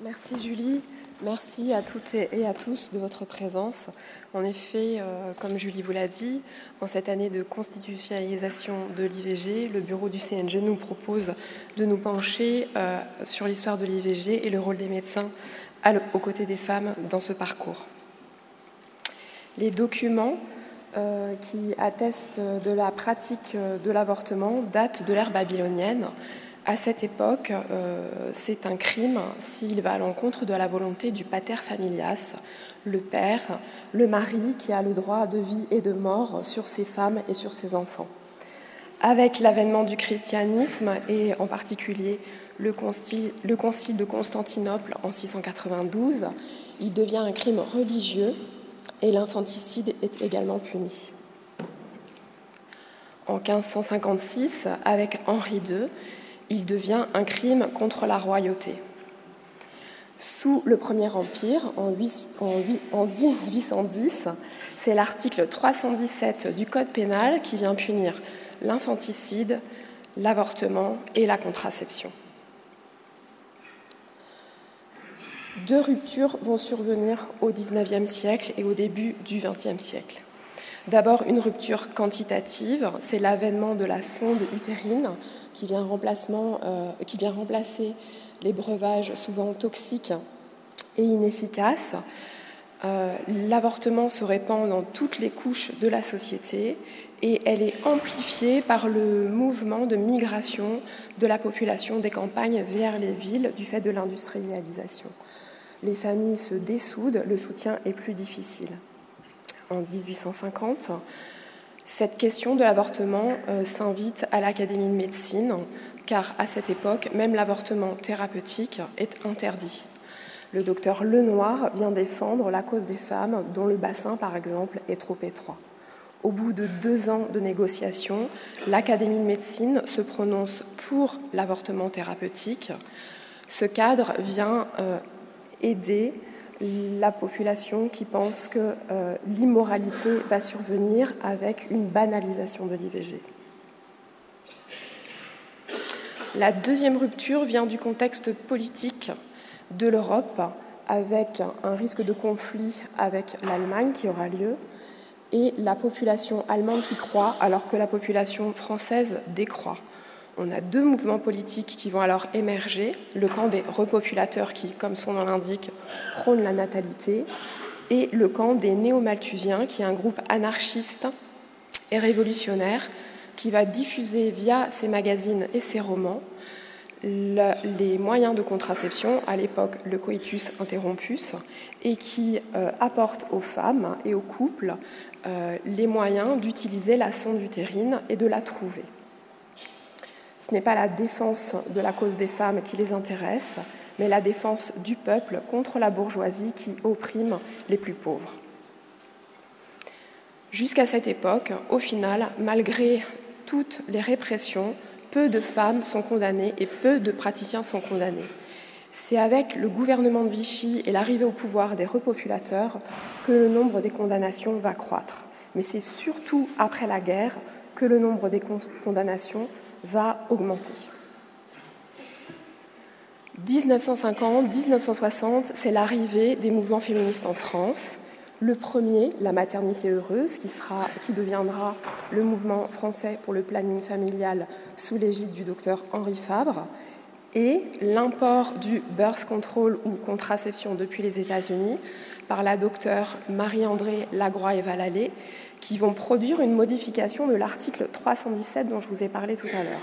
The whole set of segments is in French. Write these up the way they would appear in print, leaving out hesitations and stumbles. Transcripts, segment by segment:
Merci Julie, merci à toutes et à tous de votre présence. En effet, comme Julie vous l'a dit, en cette année de constitutionnalisation de l'IVG, le bureau du CNG nous propose de nous pencher sur l'histoire de l'IVG et le rôle des médecins aux côtés des femmes dans ce parcours. Les documents qui attestent de la pratique de l'avortement datent de l'ère babylonienne. À cette époque, c'est un crime s'il va à l'encontre de la volonté du pater familias, le père, le mari qui a le droit de vie et de mort sur ses femmes et sur ses enfants. Avec l'avènement du christianisme et en particulier le concile de Constantinople en 692, il devient un crime religieux et l'infanticide est également puni. En 1556, avec Henri II, il devient un crime contre la royauté. Sous le Premier Empire, en 1810, c'est l'article 317 du Code pénal qui vient punir l'infanticide, l'avortement et la contraception. Deux ruptures vont survenir au XIXe siècle et au début du XXe siècle. D'abord, une rupture quantitative, c'est l'avènement de la sonde utérine qui vient remplacer les breuvages souvent toxiques et inefficaces. L'avortement se répand dans toutes les couches de la société et elle est amplifiée par le mouvement de migration de la population des campagnes vers les villes du fait de l'industrialisation. Les familles se dessoudent, le soutien est plus difficile. En 1850, cette question de l'avortement s'invite à l'Académie de médecine, car à cette époque, même l'avortement thérapeutique est interdit. Le docteur Lenoir vient défendre la cause des femmes dont le bassin, par exemple, est trop étroit. Au bout de 2 ans de négociations, l'Académie de médecine se prononce pour l'avortement thérapeutique. Ce cadre vient aider la population qui pense que l'immoralité va survenir avec une banalisation de l'IVG. La deuxième rupture vient du contexte politique de l'Europe, avec un risque de conflit avec l'Allemagne qui aura lieu, et la population allemande qui croît alors que la population française décroît. On a 2 mouvements politiques qui vont alors émerger, le camp des repopulateurs qui, comme son nom l'indique, prône la natalité, et le camp des néo-malthusiens qui est un groupe anarchiste et révolutionnaire qui va diffuser via ses magazines et ses romans les moyens de contraception, à l'époque le coitus interrompus, et qui apporte aux femmes et aux couples les moyens d'utiliser la sonde utérine et de la trouver. Ce n'est pas la défense de la cause des femmes qui les intéresse, mais la défense du peuple contre la bourgeoisie qui opprime les plus pauvres. Jusqu'à cette époque, au final, malgré toutes les répressions, peu de femmes sont condamnées et peu de praticiens sont condamnés. C'est avec le gouvernement de Vichy et l'arrivée au pouvoir des repopulateurs que le nombre des condamnations va croître. Mais c'est surtout après la guerre que le nombre des condamnations va augmenter. 1950-1960, c'est l'arrivée des mouvements féministes en France. Le premier, la maternité heureuse, qui deviendra le mouvement français pour le planning familial sous l'égide du docteur Henri Fabre, et l'import du birth control ou contraception depuis les États-Unis par la docteure Marie-Andrée Lagroix-Valallet, qui vont produire une modification de l'article 317 dont je vous ai parlé tout à l'heure.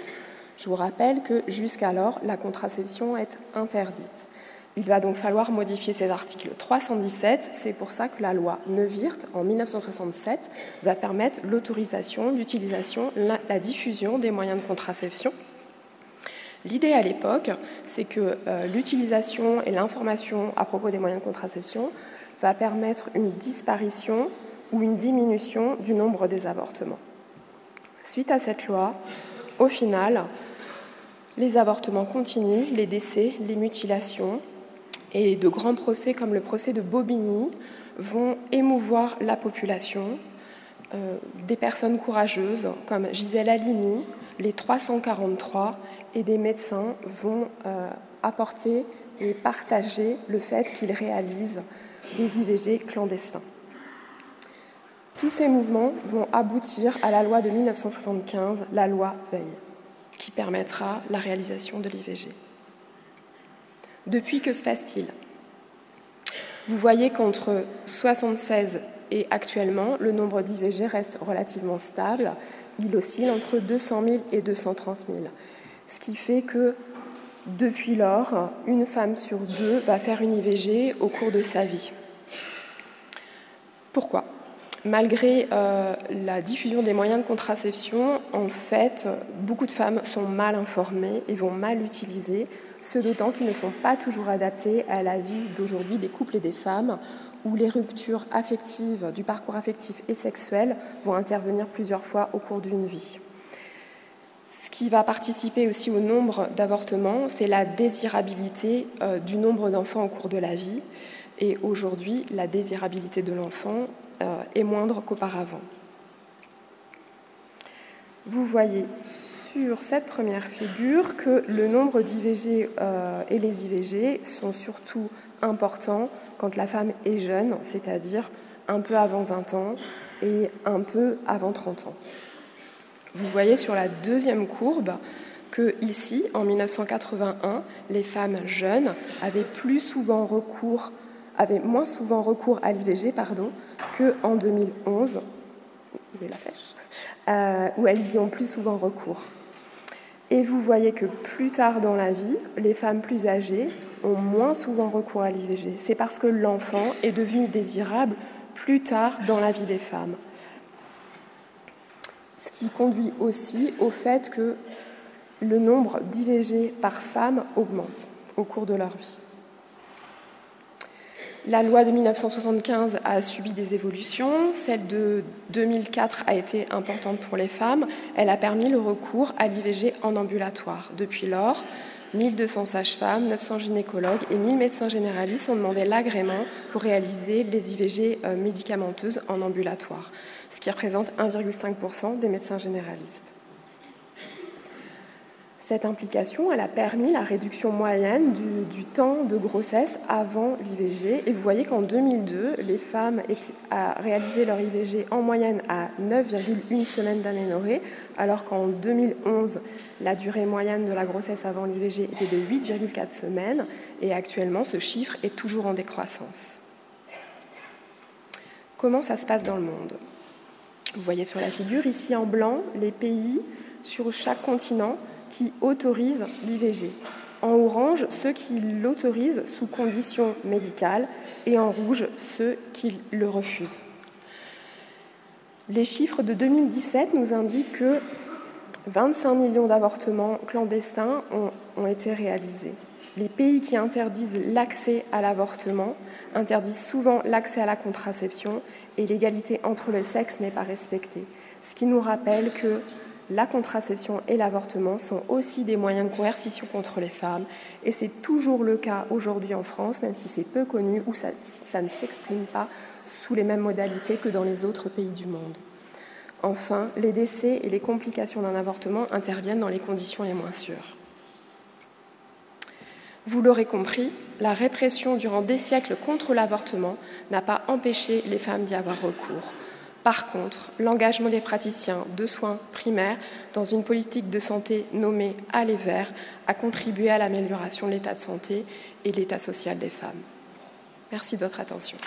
Je vous rappelle que jusqu'alors, la contraception est interdite. Il va donc falloir modifier cet article 317. C'est pour ça que la loi Neuwirth, en 1967, va permettre l'autorisation, l'utilisation, la diffusion des moyens de contraception. L'idée à l'époque, c'est que l'utilisation et l'information à propos des moyens de contraception va permettre une disparition ou une diminution du nombre des avortements. Suite à cette loi, au final, les avortements continuent, les décès, les mutilations, et de grands procès comme le procès de Bobigny vont émouvoir la population. Des personnes courageuses comme Gisèle Halimi, les 343 et des médecins vont apporter et partager le fait qu'ils réalisent des IVG clandestins. Tous ces mouvements vont aboutir à la loi de 1975, la loi Veil, qui permettra la réalisation de l'IVG. Depuis, que se passe-t-il? Vous voyez qu'entre 1976 et actuellement, le nombre d'IVG reste relativement stable. Il oscille entre 200 000 et 230 000. Ce qui fait que, depuis lors, une femme sur deux va faire une IVG au cours de sa vie. Pourquoi ? Malgré la diffusion des moyens de contraception, en fait, beaucoup de femmes sont mal informées et vont mal utiliser, ce d'autant qu'ils ne sont pas toujours adaptés à la vie d'aujourd'hui des couples et des femmes, où les ruptures affectives du parcours affectif et sexuel vont intervenir plusieurs fois au cours d'une vie. Ce qui va participer aussi au nombre d'avortements, c'est la désirabilité du nombre d'enfants au cours de la vie. Et aujourd'hui, la désirabilité de l'enfant est moindre qu'auparavant. Vous voyez sur cette première figure que le nombre d'IVG et les IVG sont surtout importants quand la femme est jeune, c'est-à-dire un peu avant 20 ans et un peu avant 30 ans. Vous voyez sur la deuxième courbe que ici, en 1981, les femmes jeunes avaient moins souvent recours à l'IVG qu'en 2011, où elles y ont plus souvent recours. Et vous voyez que plus tard dans la vie, les femmes plus âgées ont moins souvent recours à l'IVG. C'est parce que l'enfant est devenu désirable plus tard dans la vie des femmes. Ce qui conduit aussi au fait que le nombre d'IVG par femme augmente au cours de leur vie. La loi de 1975 a subi des évolutions. Celle de 2004 a été importante pour les femmes. Elle a permis le recours à l'IVG en ambulatoire. Depuis lors, 1200 sages-femmes, 900 gynécologues et 1000 médecins généralistes ont demandé l'agrément pour réaliser les IVG médicamenteuses en ambulatoire, ce qui représente 1,5% des médecins généralistes. Cette implication, elle a permis la réduction moyenne du temps de grossesse avant l'IVG. Et vous voyez qu'en 2002, les femmes réalisé leur IVG en moyenne à 9,1 semaines d'aménorrhée, alors qu'en 2011, la durée moyenne de la grossesse avant l'IVG était de 8,4 semaines. Et actuellement, ce chiffre est toujours en décroissance. Comment ça se passe dans le monde? Vous voyez sur la figure, ici en blanc, les pays sur chaque continent qui autorisent l'IVG. En orange, ceux qui l'autorisent sous conditions médicales et en rouge, ceux qui le refusent. Les chiffres de 2017 nous indiquent que 25 millions d'avortements clandestins ont été réalisés. Les pays qui interdisent l'accès à l'avortement interdisent souvent l'accès à la contraception et l'égalité entre les sexes n'est pas respectée. Ce qui nous rappelle que la contraception et l'avortement sont aussi des moyens de coercition contre les femmes et c'est toujours le cas aujourd'hui en France, même si c'est peu connu ou si ça ne s'exprime pas sous les mêmes modalités que dans les autres pays du monde. Enfin, les décès et les complications d'un avortement interviennent dans les conditions les moins sûres. Vous l'aurez compris, la répression durant des siècles contre l'avortement n'a pas empêché les femmes d'y avoir recours. Par contre, l'engagement des praticiens de soins primaires dans une politique de santé nommée « Aller vers » a contribué à l'amélioration de l'état de santé et l'état social des femmes. Merci de votre attention.